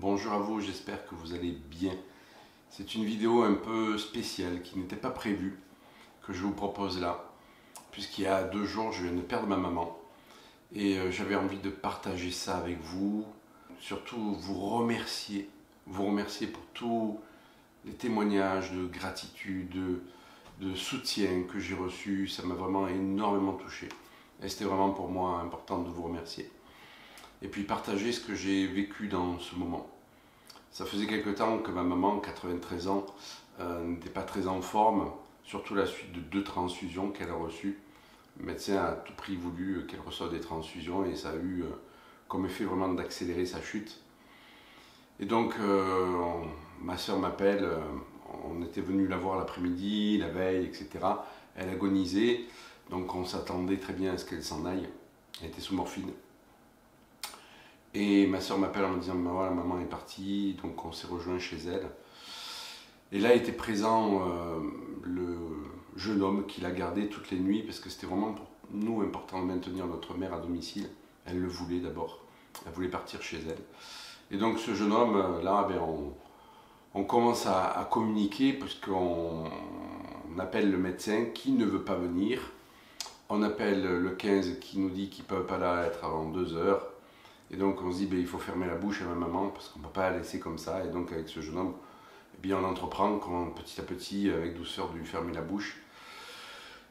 Bonjour à vous, j'espère que vous allez bien. C'est une vidéo un peu spéciale qui n'était pas prévue, que je vous propose là, puisqu'il y a 2 jours, je viens de perdre ma maman. Et j'avais envie de partager ça avec vous, surtout vous remercier pour tous les témoignages de gratitude, de soutien que j'ai reçus. Ça m'a vraiment énormément touché. Et c'était vraiment pour moi important de vous remercier. Et puis partager ce que j'ai vécu dans ce moment. Ça faisait quelque temps que ma maman, 93 ans, n'était pas très en forme, surtout à la suite de 2 transfusions qu'elle a reçues. Le médecin a à tout prix voulu qu'elle reçoive des transfusions et ça a eu comme effet vraiment d'accélérer sa chute. Et donc ma soeur m'appelle, on était venu la voir l'après-midi, la veille, etc. Elle agonisait, donc on s'attendait très bien à ce qu'elle s'en aille. Elle était sous morphine. Et ma soeur m'appelle en me disant, voilà, maman est partie, donc on s'est rejoint chez elle. Et là était présent le jeune homme qui l'a gardé toutes les nuits, parce que c'était vraiment pour nous important de maintenir notre mère à domicile. Elle le voulait d'abord, elle voulait partir chez elle. Et donc ce jeune homme, là, on commence à communiquer, puisqu'on appelle le médecin qui ne veut pas venir. On appelle le 15 qui nous dit qu'il ne peut pas là être avant 2 heures. Et donc on se dit, il faut fermer la bouche à ma maman, parce qu'on ne peut pas la laisser comme ça. Et donc avec ce jeune homme, on entreprend petit à petit, avec douceur, de lui fermer la bouche.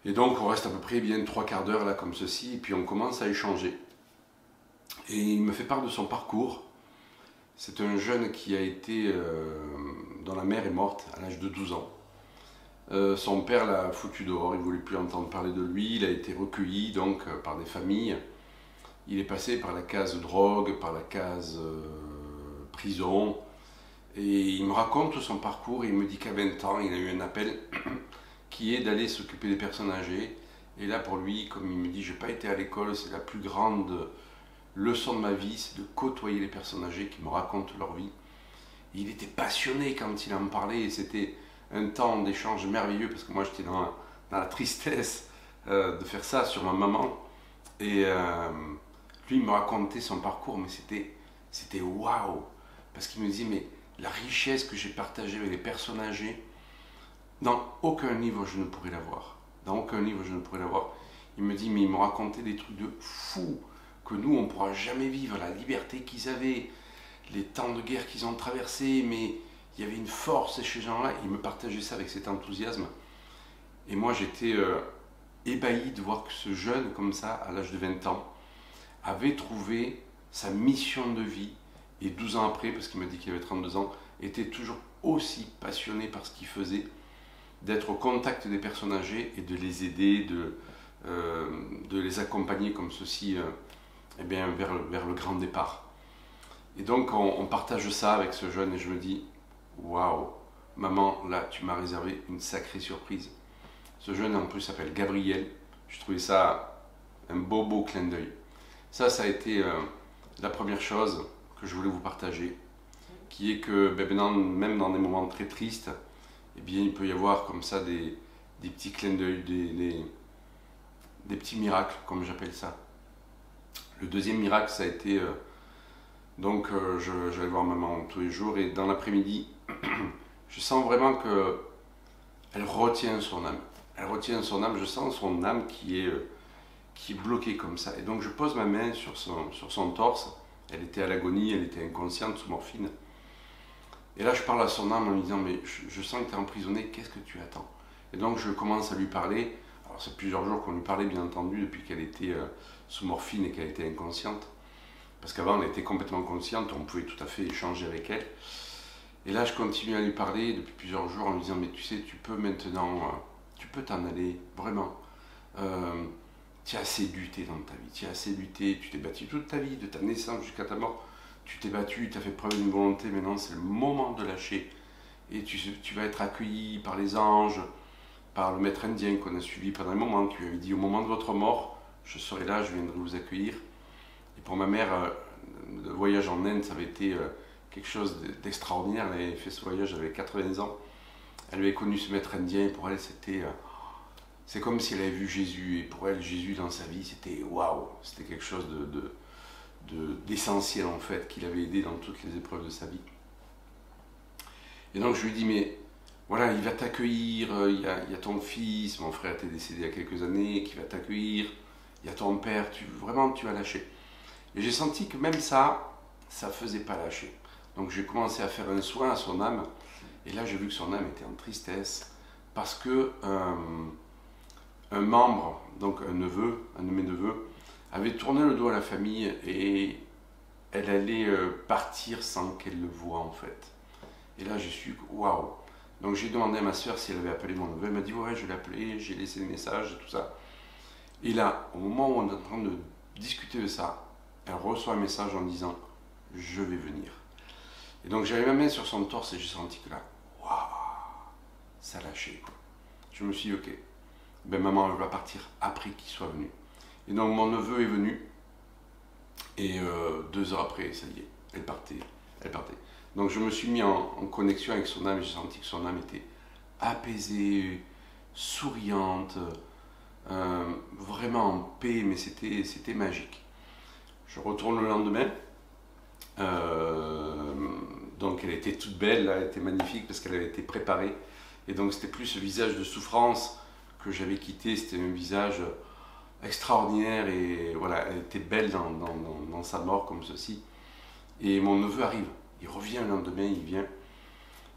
Et donc on reste à peu près bien 3/4 d'heure là comme ceci, et puis on commence à échanger. Et il me fait part de son parcours. C'est un jeune qui a été, dont la mère est morte à l'âge de 12 ans. Son père l'a foutu dehors, il ne voulait plus entendre parler de lui, il a été recueilli donc par des familles. Il est passé par la case drogue, par la case prison, et il me raconte son parcours. Il me dit qu'à 20 ans, il a eu un appel qui est d'aller s'occuper des personnes âgées. Et là, pour lui, comme il me dit, je n'ai pas été à l'école, c'est la plus grande leçon de ma vie, c'est de côtoyer les personnes âgées qui me racontent leur vie. Il était passionné quand il en parlait, et c'était un temps d'échange merveilleux, parce que moi, j'étais dans la tristesse de faire ça sur ma maman. Et lui, il me racontait son parcours, mais c'était waouh, parce qu'il me disait, mais la richesse que j'ai partagée avec les personnes âgées, dans aucun livre je ne pourrais l'avoir. Dans aucun livre je ne pourrais l'avoir. Il me dit, mais il me racontait des trucs de fou, que nous, on ne pourra jamais vivre, la liberté qu'ils avaient, les temps de guerre qu'ils ont traversés, mais il y avait une force chez ces gens-là. Il me partageait ça avec cet enthousiasme. Et moi, j'étais ébahi de voir que ce jeune, comme ça, à l'âge de 20 ans, avait trouvé sa mission de vie, et 12 ans après, parce qu'il m'a dit qu'il avait 32 ans, était toujours aussi passionné par ce qu'il faisait, d'être au contact des personnes âgées et de les aider, de les accompagner comme ceci vers le grand départ. Et donc on partage ça avec ce jeune, et je me dis, waouh, maman, là tu m'as réservé une sacrée surprise. Ce jeune en plus s'appelle Gabriel. Je trouvais ça un beau clin d'œil. Ça a été la première chose que je voulais vous partager, qui est que même dans des moments très tristes, il peut y avoir comme ça des petits clins d'œil, des petits miracles, comme j'appelle ça. Le deuxième miracle, ça a été, j'allais voir maman tous les jours, et dans l'après-midi, je sens vraiment qu'elle retient son âme. Elle retient son âme, je sens son âme qui est bloquée comme ça. Et donc je pose ma main sur son torse. Elle était à l'agonie, elle était inconsciente, sous morphine. Et là je parle à son âme en lui disant, mais je sens que tu es emprisonné, qu'est-ce que tu attends? Et donc je commence à lui parler. Alors c'est plusieurs jours qu'on lui parlait, bien entendu, depuis qu'elle était sous morphine et qu'elle était inconsciente. Parce qu'avant elle était complètement consciente, on pouvait tout à fait échanger avec elle. Et là je continue à lui parler depuis plusieurs jours en lui disant, mais tu sais, tu peux maintenant, tu peux t'en aller, vraiment. Tu as assez lutté dans ta vie, tu as assez lutté, tu t'es battu toute ta vie, de ta naissance jusqu'à ta mort. Tu t'es battu, tu as fait preuve d'une volonté, maintenant c'est le moment de lâcher. Et tu vas être accueilli par les anges, par le maître indien qu'on a suivi pendant un moment, qui lui avait dit, au moment de votre mort, je serai là, je viendrai vous accueillir. Et pour ma mère, le voyage en Inde, ça avait été quelque chose d'extraordinaire. Elle avait fait ce voyage, elle avait 80 ans. Elle avait connu ce maître indien, et pour elle, c'est comme si elle avait vu Jésus. Et pour elle, Jésus dans sa vie, c'était waouh, c'était quelque chose d'essentiel en fait, qui l'avait aidé dans toutes les épreuves de sa vie. Et donc je lui dis, mais voilà, il va t'accueillir, il y a ton fils, mon frère était décédé il y a quelques années, qui va t'accueillir, il y a ton père, vraiment tu vas lâcher. Et j'ai senti que même ça faisait pas lâcher. Donc j'ai commencé à faire un soin à son âme, et là j'ai vu que son âme était en tristesse, parce que un membre, donc un de mes neveux, avait tourné le dos à la famille, et elle allait partir sans qu'elle le voie en fait. Et là j'ai su, waouh. Donc j'ai demandé à ma soeur si elle avait appelé mon neveu, elle m'a dit ouais, je l'ai appelé, j'ai laissé le message et tout ça. Et là, au moment où on est en train de discuter de ça, elle reçoit un message en disant je vais venir. Et donc j'avais ma main sur son torse et j'ai senti que là, waouh, ça lâchait quoi. Je me suis dit ok, ben maman elle va partir après qu'il soit venu. Et donc mon neveu est venu et 2 heures après, ça y est, elle partait. Donc je me suis mis en connexion avec son âme et j'ai senti que son âme était apaisée, souriante, vraiment en paix, mais c'était magique. Je retourne le lendemain, donc elle était toute belle, là, elle était magnifique parce qu'elle avait été préparée. Et donc c'était plus ce visage de souffrance que j'avais quitté, c'était un visage extraordinaire et voilà, elle était belle dans sa mort comme ceci. Et mon neveu arrive. Il revient le lendemain, il vient.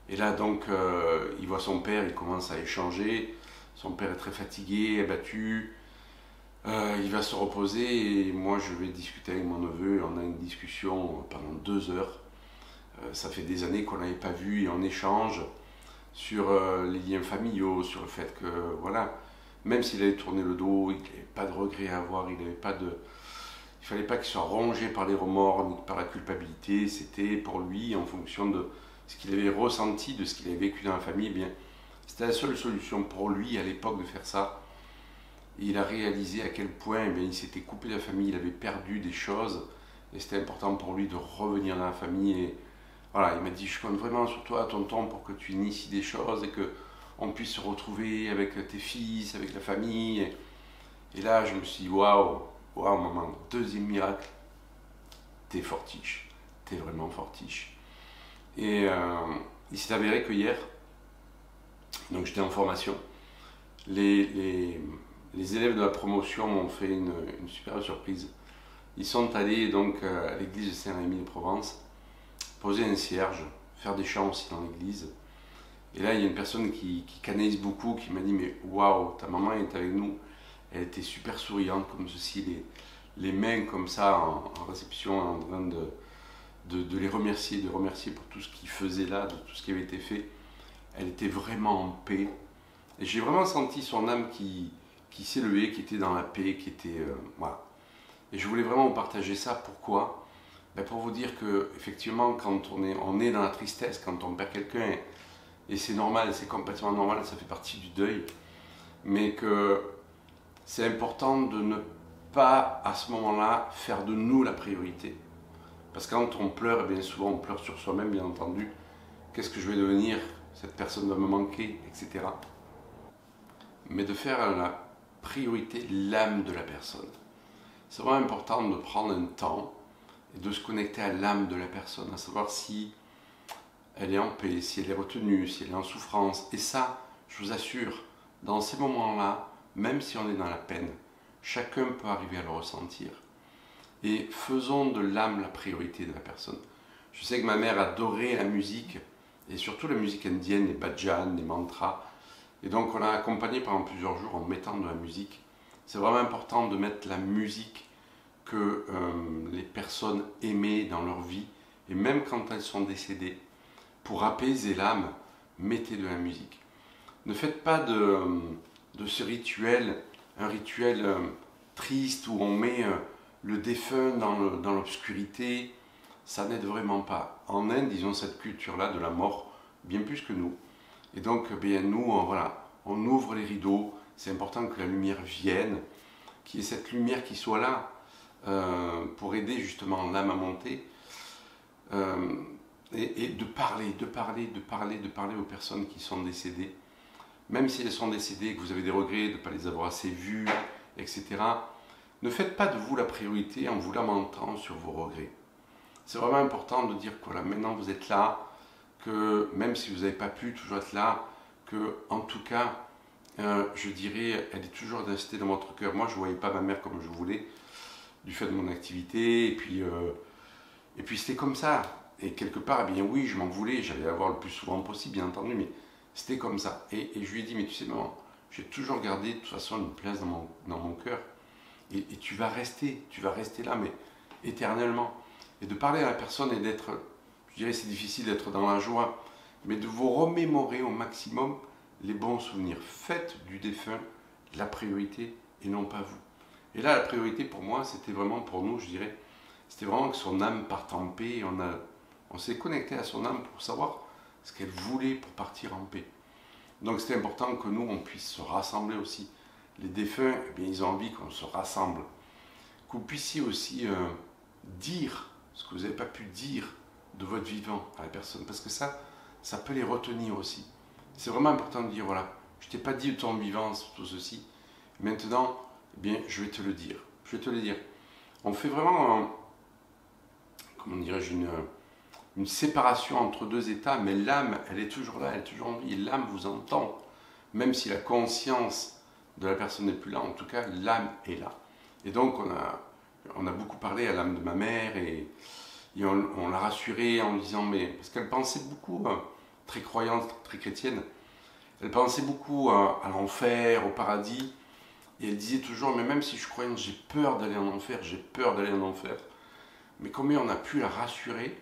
Et là, donc, il voit son père, il commence à échanger. Son père est très fatigué, abattu. Il va se reposer et moi, je vais discuter avec mon neveu. On a une discussion pendant 2 heures. Ça fait des années qu'on n'avait pas vu et on échange sur les liens familiaux, sur le fait que, voilà, même s'il avait tourné le dos, il n'avait pas de regrets à avoir, il n'avait pas de... Il ne fallait pas qu'il soit rongé par les remords ni par la culpabilité, c'était pour lui en fonction de ce qu'il avait ressenti, de ce qu'il avait vécu dans la famille. Eh bien, c'était la seule solution pour lui à l'époque de faire ça. Et il a réalisé à quel point eh bien, il s'était coupé de la famille, il avait perdu des choses et c'était important pour lui de revenir dans la famille. Et voilà, il m'a dit je compte vraiment sur toi, tonton, pour que tu inities des choses et que on puisse se retrouver avec tes fils, avec la famille. Et là, je me suis dit waouh. Waouh maman, 2e miracle, t'es fortiche, t'es vraiment fortiche. Et il s'est avéré que hier, donc j'étais en formation, les élèves de la promotion m'ont fait une super surprise. Ils sont allés donc à l'église de Saint-Rémy-de-Provence, poser un cierge, faire des chants aussi dans l'église. Et là il y a une personne qui canalise beaucoup, qui m'a dit mais waouh, ta maman est avec nous. Elle était super souriante comme ceci, les mains comme ça en réception, en train de les remercier, de remercier pour tout ce qu'ils faisaient là, de tout ce qui avait été fait. Elle était vraiment en paix. Et j'ai vraiment senti son âme qui s'élevait, qui était dans la paix, qui était... voilà. Et je voulais vraiment vous partager ça. Pourquoi ? Ben pour vous dire que effectivement, quand on est dans la tristesse, quand on perd quelqu'un, et c'est normal, c'est complètement normal, ça fait partie du deuil, mais que c'est important de ne pas, à ce moment-là, faire de nous la priorité. Parce que quand on pleure, bien souvent on pleure sur soi-même, bien entendu. Qu'est-ce que je vais devenir ? Cette personne va me manquer, etc. Mais de faire la priorité l'âme de la personne. C'est vraiment important de prendre un temps et de se connecter à l'âme de la personne, à savoir si elle est en paix, si elle est retenue, si elle est en souffrance. Et ça, je vous assure, dans ces moments-là, même si on est dans la peine, chacun peut arriver à le ressentir. Et faisons de l'âme la priorité de la personne. Je sais que ma mère adorait la musique, et surtout la musique indienne, les bhajans, les mantras. Et donc on l'a accompagnée pendant plusieurs jours en mettant de la musique. C'est vraiment important de mettre la musique que les personnes aimaient dans leur vie, et même quand elles sont décédées, pour apaiser l'âme, mettez de la musique. Ne faites pas de ce rituel, un rituel triste où on met le défunt dans l'obscurité. Ça n'aide vraiment pas. En Inde, ils ont cette culture-là de la mort, bien plus que nous. Et donc, bien, nous, voilà, on ouvre les rideaux. C'est important que la lumière vienne, qu'il y ait cette lumière qui soit là pour aider justement l'âme à monter. Et de parler aux personnes qui sont décédées. Même si elles sont décédées, que vous avez des regrets de ne pas les avoir assez vues, etc. Ne faites pas de vous la priorité en vous lamentant sur vos regrets. C'est vraiment important de dire que voilà, maintenant vous êtes là, que même si vous n'avez pas pu toujours être là, que en tout cas, je dirais, elle est toujours restée dans votre cœur. Moi, je ne voyais pas ma mère comme je voulais, du fait de mon activité, et puis c'était comme ça. Et quelque part, eh bien oui, je m'en voulais, j'allais la voir le plus souvent possible, bien entendu, mais c'était comme ça. Et je lui ai dit, mais tu sais, maman, j'ai toujours gardé de toute façon une place dans mon cœur. Et tu vas rester là, mais éternellement. Et de parler à la personne et d'être, je dirais c'est difficile d'être dans la joie, mais de vous remémorer au maximum les bons souvenirs. Faites du défunt la priorité et non pas vous. Et là, la priorité pour moi, c'était vraiment pour nous, je dirais, c'était vraiment que son âme parte en paix. Et on s'est connecté à son âme pour savoir ce qu'elle voulait pour partir en paix. Donc c'était important que nous, on puisse se rassembler aussi. Les défunts, eh bien, ils ont envie qu'on se rassemble. Que vous puissiez aussi dire ce que vous n'avez pas pu dire de votre vivant à la personne. Parce que ça peut les retenir aussi. C'est vraiment important de dire, voilà, je ne t'ai pas dit de ton vivant tout ceci. Maintenant, eh bien, je vais te le dire. Je vais te le dire. On fait vraiment, comment dirais-je, une séparation entre deux états, mais l'âme, elle est toujours là, elle est toujours en vie. Et l'âme vous entend. Même si la conscience de la personne n'est plus là, en tout cas, l'âme est là. Et donc, on a beaucoup parlé à l'âme de ma mère et on l'a rassurée en lui disant, mais parce qu'elle pensait beaucoup, très croyante, très chrétienne, elle pensait beaucoup à l'enfer, au paradis, et elle disait toujours, mais même si je crois, j'ai peur d'aller en enfer, j'ai peur d'aller en enfer. Mais combien on a pu la rassurer,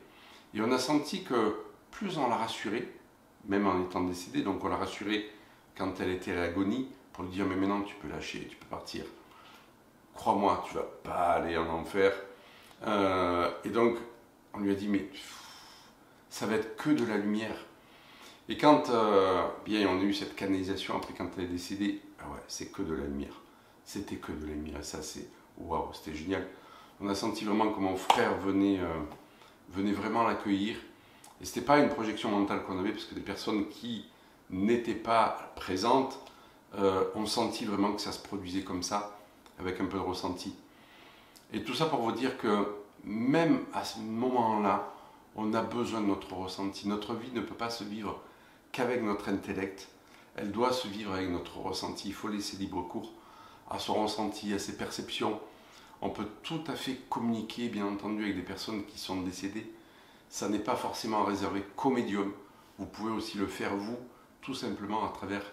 et on a senti que plus on l'a rassurée, même en étant décédée, donc on l'a rassurée quand elle était à l'agonie, pour lui dire, mais maintenant tu peux lâcher, tu peux partir. Crois-moi, tu ne vas pas aller en enfer. Et donc, on lui a dit, mais ça va être que de la lumière. Et quand bien, on a eu cette canalisation, après quand elle est décédée, ah ouais, c'est que de la lumière. C'était que de la lumière. Et ça, c'est waouh, c'était génial. On a senti vraiment que mon frère venait vraiment l'accueillir. Et ce n'était pas une projection mentale qu'on avait, parce que des personnes qui n'étaient pas présentes ont senti vraiment que ça se produisait comme ça, avec un peu de ressenti. Et tout ça pour vous dire que même à ce moment-là, on a besoin de notre ressenti. Notre vie ne peut pas se vivre qu'avec notre intellect. Elle doit se vivre avec notre ressenti. Il faut laisser libre cours à son ressenti, à ses perceptions. On peut tout à fait communiquer, bien entendu, avec des personnes qui sont décédées. Ça n'est pas forcément réservé qu'aux médiums. Vous pouvez aussi le faire vous, tout simplement à travers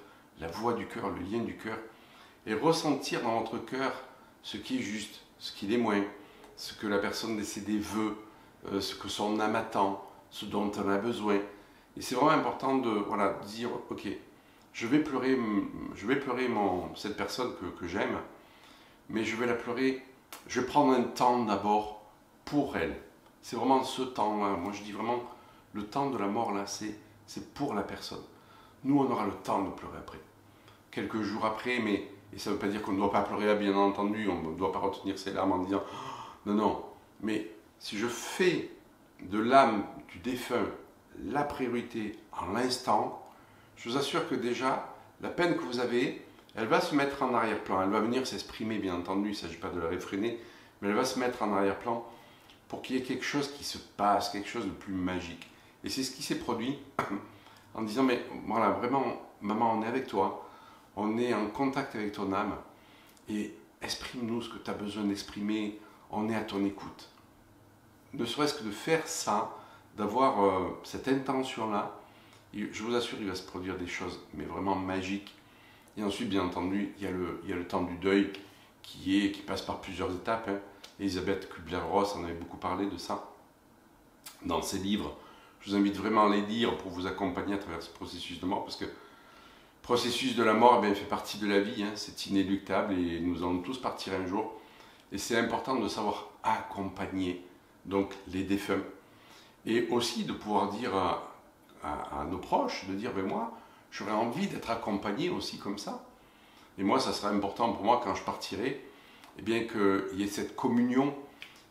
la voix du cœur, le lien du cœur, et ressentir dans votre cœur ce qui est juste, ce qui est moins, ce que la personne décédée veut, ce que son âme attend, ce dont elle a besoin. Et c'est vraiment important de dire, ok, je vais pleurer cette personne que j'aime, mais je vais la pleurer, je vais prendre un temps d'abord pour elle. C'est vraiment ce temps-là. Moi, je dis vraiment, le temps de la mort, là, c'est pour la personne. Nous, on aura le temps de pleurer après. Quelques jours après, et ça ne veut pas dire qu'on ne doit pas pleurer là, bien entendu, on ne doit pas retenir ses larmes en disant « Non, non ». Mais si je fais de l'âme du défunt la priorité en l'instant, je vous assure que déjà, la peine que vous avez, elle va se mettre en arrière-plan. Elle va venir s'exprimer, bien entendu, il ne s'agit pas de la réfréner, mais elle va se mettre en arrière-plan pour qu'il y ait quelque chose qui se passe, quelque chose de plus magique. Et c'est ce qui s'est produit en disant, mais voilà, vraiment, maman, on est avec toi, on est en contact avec ton âme, et exprime-nous ce que tu as besoin d'exprimer, on est à ton écoute. Ne serait-ce que de faire ça, d'avoir cette intention-là, je vous assure, il va se produire des choses, mais vraiment magiques. Et ensuite, bien entendu, il y a le temps du deuil qui passe par plusieurs étapes. Elisabeth Kubler-Ross en avait beaucoup parlé de ça dans ses livres. Je vous invite vraiment à les lire pour vous accompagner à travers ce processus de mort, parce que le processus de la mort fait partie de la vie, c'est inéluctable et nous allons tous partir un jour. Et c'est important de savoir accompagner donc les défunts. Et aussi de pouvoir dire à nos proches, de dire, ben moi, j'aurais envie d'être accompagné aussi comme ça. Et moi, ça sera important pour moi quand je partirai, eh bien qu'il y ait cette communion,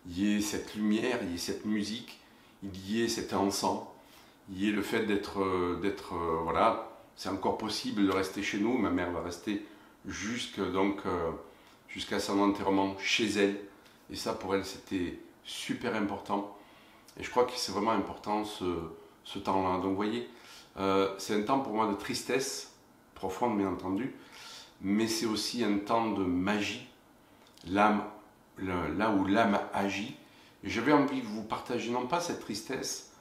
il y ait cette lumière, il y ait cette musique, il y ait cet encens, il y ait le fait d'être, voilà, c'est encore possible de rester chez nous. Ma mère va rester jusqu'à jusqu'à son enterrement chez elle. Et ça, pour elle, c'était super important. Et je crois que c'est vraiment important ce temps-là. Donc, vous voyez, c'est un temps pour moi de tristesse, profonde, bien entendu, mais c'est aussi un temps de magie, là où l'âme agit. Et j'avais envie de vous partager, non pas cette tristesse,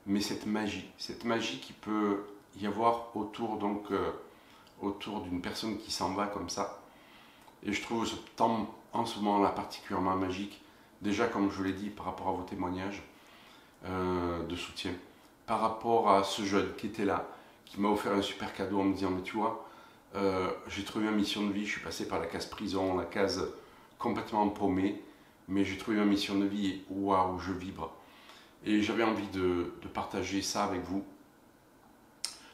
mais cette magie qui peut y avoir autour d'une personne qui s'en va comme ça. Et je trouve ce temps en ce moment-là particulièrement magique, déjà comme je vous l'ai dit par rapport à vos témoignages de soutien, par rapport à ce jeune qui était là, qui m'a offert un super cadeau en me disant mais tu vois, j'ai trouvé ma mission de vie, je suis passé par la case prison, la case complètement paumée, mais j'ai trouvé ma mission de vie et waouh, je vibre. Et j'avais envie de partager ça avec vous.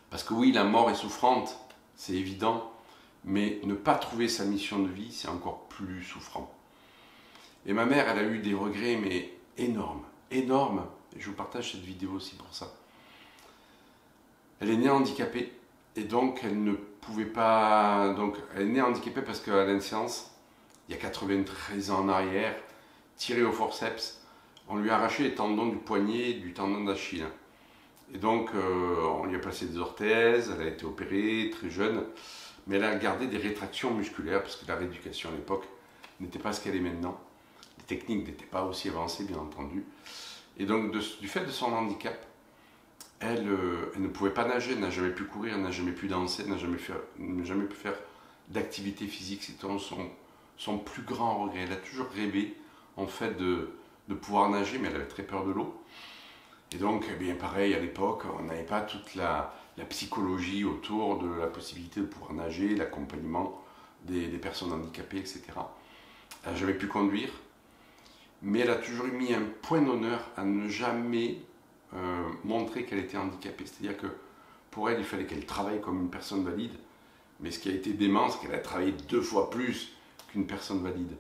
Parce que oui, la mort est souffrante, c'est évident, mais ne pas trouver sa mission de vie, c'est encore plus souffrant. Et ma mère, elle a eu des regrets, mais énormes, énormes. Et je vous partage cette vidéo aussi pour ça. Elle est née handicapée, et donc elle ne pouvait pas... Donc elle est née handicapée parce qu'à l'inséance, il y a 93 ans en arrière, tirée au forceps, on lui a arraché les tendons du poignet et du tendon d'Achille. Et donc, on lui a placé des orthèses, elle a été opérée très jeune, mais elle a gardé des rétractions musculaires parce que la rééducation à l'époque n'était pas ce qu'elle est maintenant. Les techniques n'étaient pas aussi avancées, bien entendu. Et donc, du fait de son handicap, elle ne pouvait pas nager, elle n'a jamais pu courir, elle n'a jamais pu danser, elle n'a jamais pu faire d'activité physique. C'était son plus grand regret. Elle a toujours rêvé, en fait, de pouvoir nager, mais elle avait très peur de l'eau. Et donc, eh bien pareil, à l'époque, on n'avait pas toute la psychologie autour de la possibilité de pouvoir nager, l'accompagnement des personnes handicapées, etc. Elle n'a jamais pu conduire, mais elle a toujours mis un point d'honneur à ne jamais montrer qu'elle était handicapée. C'est-à-dire que pour elle, il fallait qu'elle travaille comme une personne valide, mais ce qui a été dément, c'est qu'elle a travaillé 2 fois plus qu'une personne valide.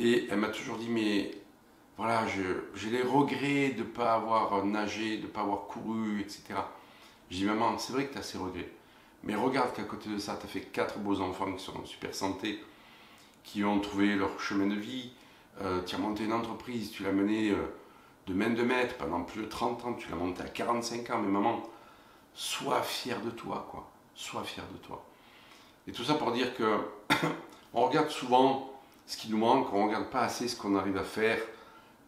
Et elle m'a toujours dit, mais... Voilà, j'ai les regrets de ne pas avoir nagé, de ne pas avoir couru, etc. Je dis, maman, c'est vrai que tu as ces regrets. Mais regarde qu'à côté de ça, tu as fait 4 beaux enfants qui sont en super santé, qui ont trouvé leur chemin de vie. Tu as monté une entreprise, tu l'as menée de main de maître pendant plus de 30 ans, tu l'as montée à 45 ans. Mais maman, sois fière de toi, quoi. Sois fière de toi. Et tout ça pour dire que on regarde souvent ce qui nous manque, on ne regarde pas assez ce qu'on arrive à faire,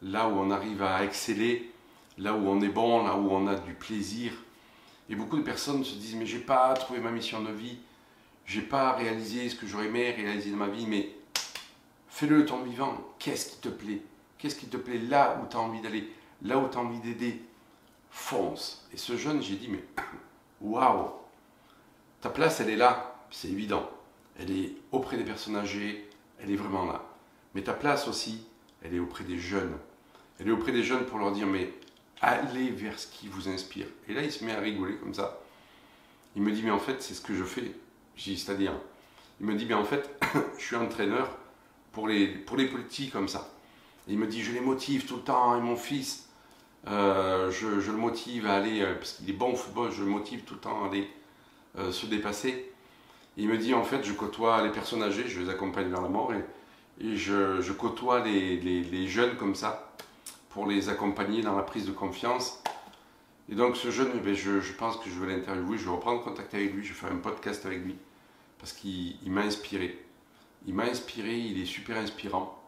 là où on arrive à exceller, là où on est bon, là où on a du plaisir. Et beaucoup de personnes se disent, mais j'ai pas trouvé ma mission de vie, j'ai pas réalisé ce que j'aurais aimé réaliser dans ma vie, mais fais-le ton vivant. Qu'est-ce qui te plaît? Qu'est-ce qui te plaît là où tu as envie d'aller, là où tu as envie d'aider? Fonce. Et ce jeune, j'ai dit, mais waouh, ta place, elle est là, c'est évident. Elle est auprès des personnes âgées, elle est vraiment là. Mais ta place aussi, elle est auprès des jeunes. Elle est auprès des jeunes pour leur dire, mais allez vers ce qui vous inspire. Et là, il se met à rigoler comme ça. Il me dit, mais en fait, c'est ce que je fais. J'ai dit, c'est-à-dire, il me dit, mais en fait, je suis entraîneur pour les petits comme ça. Et il me dit, je les motive tout le temps, et mon fils, je le motive à aller, parce qu'il est bon au football, je le motive tout le temps à aller se dépasser. Et il me dit, en fait, je côtoie les personnes âgées, je les accompagne vers la mort, et je côtoie les jeunes comme ça, pour les accompagner dans la prise de confiance. Et donc ce jeune, je pense que je vais l'interviewer, je vais reprendre contact avec lui, je vais faire un podcast avec lui, parce qu'il m'a inspiré. Il m'a inspiré, il est super inspirant.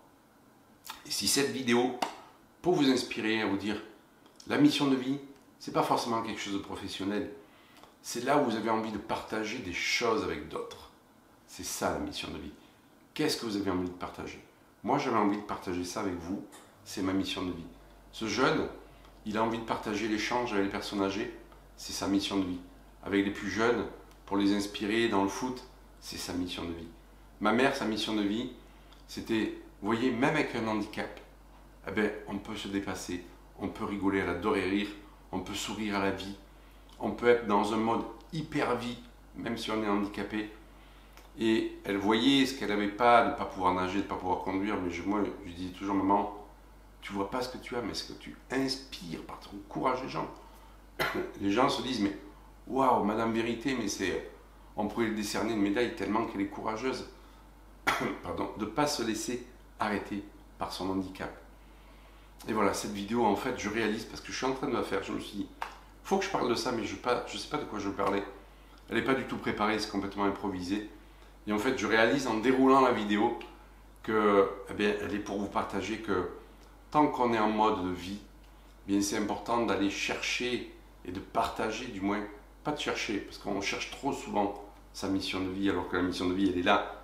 Et si cette vidéo peut vous inspirer à vous dire, la mission de vie, c'est pas forcément quelque chose de professionnel, c'est là où vous avez envie de partager des choses avec d'autres. C'est ça la mission de vie. Qu'est-ce que vous avez envie de partager? Moi, j'avais envie de partager ça avec vous, c'est ma mission de vie. Ce jeune, il a envie de partager l'échange avec les personnes âgées, c'est sa mission de vie. Avec les plus jeunes, pour les inspirer dans le foot, c'est sa mission de vie. Ma mère, sa mission de vie, c'était, vous voyez, même avec un handicap, eh ben, on peut se dépasser, on peut rigoler, elle adorait rire, on peut sourire à la vie, on peut être dans un mode hyper vie, même si on est handicapé. Et elle voyait ce qu'elle n'avait pas, de ne pas pouvoir nager, de ne pas pouvoir conduire, mais moi, je disais toujours, maman, tu vois pas ce que tu as, mais ce que tu inspires par ton courage des gens. Les gens se disent, mais waouh, Madame Vérité, mais c'est, on pourrait lui décerner une médaille tellement qu'elle est courageuse. pardon, de ne pas se laisser arrêter par son handicap. Et voilà, cette vidéo, en fait, je réalise, parce que je suis en train de la faire, je me suis dit, faut que je parle de ça, mais je ne sais pas de quoi je veux parler. Elle n'est pas du tout préparée, c'est complètement improvisé. Et en fait, je réalise en déroulant la vidéo que, eh bien, elle est pour vous partager que tant qu'on est en mode de vie, eh bien, c'est important d'aller chercher et de partager, du moins, pas de chercher, parce qu'on cherche trop souvent sa mission de vie, alors que la mission de vie, elle est là.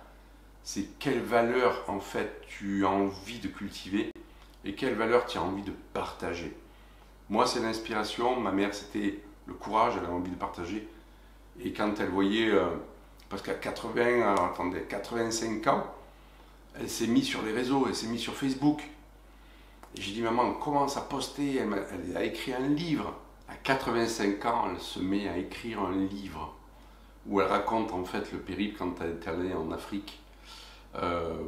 C'est quelle valeur, en fait, tu as envie de cultiver et quelle valeur tu as envie de partager. Moi, c'est l'inspiration. Ma mère, c'était le courage, elle avait envie de partager. Et quand elle voyait, parce qu'à 85 ans, elle s'est mise sur les réseaux, elle s'est mise sur Facebook. Et j'ai dit, maman, commence à poster. Elle a écrit un livre. À 85 ans, elle se met à écrire un livre où elle raconte en fait le périple quand elle est allée en Afrique,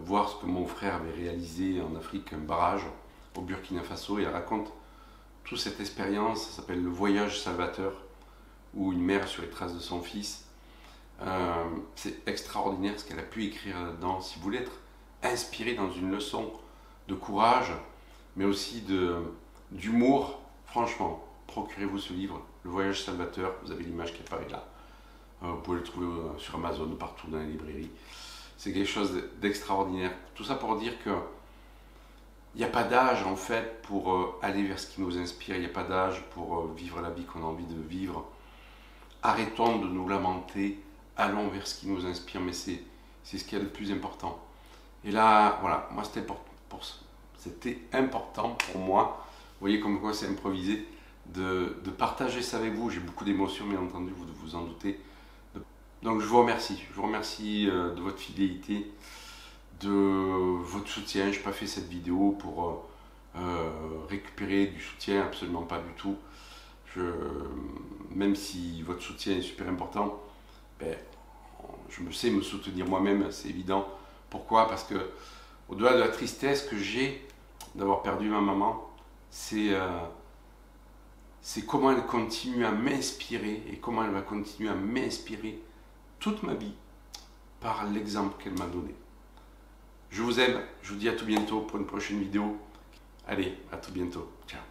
voir ce que mon frère avait réalisé en Afrique, un barrage au Burkina Faso. Et elle raconte toute cette expérience, ça s'appelle le voyage salvateur, où une mère sur les traces de son fils. C'est extraordinaire ce qu'elle a pu écrire là-dedans. Si vous voulez être inspiré dans une leçon de courage, mais aussi d'humour, franchement, procurez-vous ce livre, Le Voyage Salvateur. Vous avez l'image qui apparaît là. Vous pouvez le trouver sur Amazon, partout dans les librairies. C'est quelque chose d'extraordinaire. Tout ça pour dire que il n'y a pas d'âge en fait pour aller vers ce qui nous inspire. Il n'y a pas d'âge pour vivre la vie qu'on a envie de vivre. Arrêtons de nous lamenter. Allons vers ce qui nous inspire. Mais c'est ce qui est le plus important. Et là, voilà, moi c'était important pour moi. Vous voyez comme quoi c'est improvisé. De partager ça avec vous. J'ai beaucoup d'émotions, bien entendu, vous vous en doutez. Donc je vous remercie. Je vous remercie de votre fidélité, de votre soutien. Je n'ai pas fait cette vidéo pour récupérer du soutien, absolument pas du tout. Même si votre soutien est super important, ben, je me sais me soutenir moi-même, c'est évident. Pourquoi? Parce que au-delà de la tristesse que j'ai d'avoir perdu ma maman, c'est comment elle continue à m'inspirer et comment elle va continuer à m'inspirer toute ma vie par l'exemple qu'elle m'a donné. Je vous aime, je vous dis à tout bientôt pour une prochaine vidéo. Allez, à tout bientôt. Ciao.